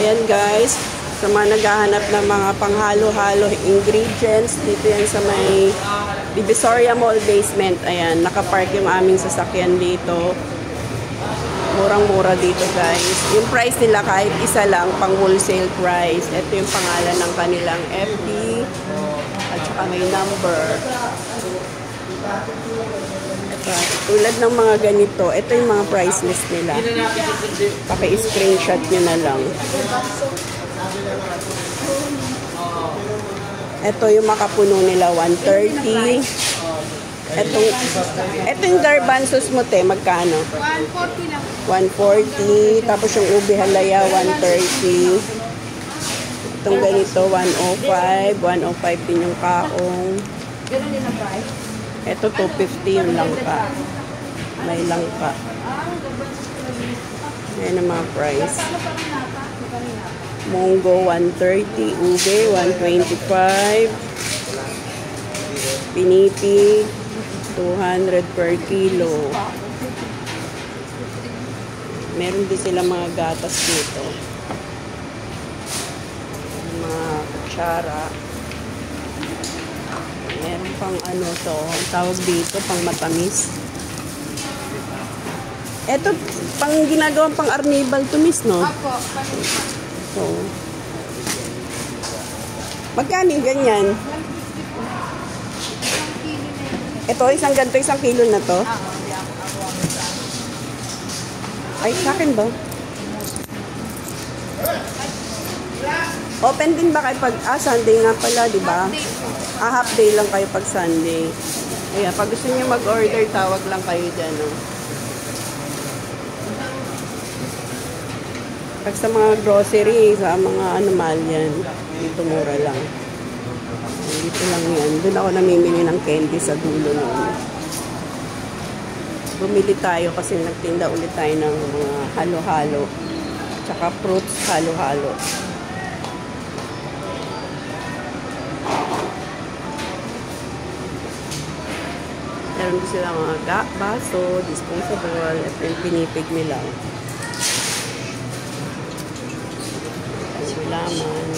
Ayan guys, sa mga naghahanap ng mga panghalo-halo ingredients, dito yan sa may Divisoria Mall basement. Ayan, nakapark yung aming sasakyan dito. Murang-mura dito guys. Yung price nila kahit isa lang, pang wholesale price. Ito yung pangalan ng kanilang FB. At saka may number. Ito, tulad ng mga ganito, ito yung mga price list nila. Paki-screenshot nyo na lang. Ito yung makapuno nila, 130. Ito yung garbanzos mo, te, magkano? 140 lang. 140. Tapos yung ube halaya, 130. Itong ganito, 105. 105 din yung kaong. Ganun din ang price? Ito, 250 yung langka. May langka. Ayan ang mga price. Munggo, 130. Ube, 125. Pinipig, 200 per kilo. Meron din sila mga gatas dito. Mga kutsara. Meron pang ano to, ang tawag dito, pang matamis. Ito, pang ginagawang pang arnibal tumis, no? Apo, So, magkano yung ganyan? Ito, isang ganito, 1 kilo na to. Ay, sa akin ba? Open din ba kayo pag, Sunday nga pala, di ba? Half day lang kayo pag Sunday. Ayan, pag gusto niyo mag-order, tawag lang kayo dyan, no? Pag sa mga grocery, sa mga anumal yan, dito mura lang. Dito lang yan. Doon ako namimili ng candy sa dulo noon. Bumili tayo kasi nagtinda ulit tayo ng mga halo-halo. Tsaka fruits halo-halo. Meron din sila mga baso, disposable, at yung pinipig nila. Laman.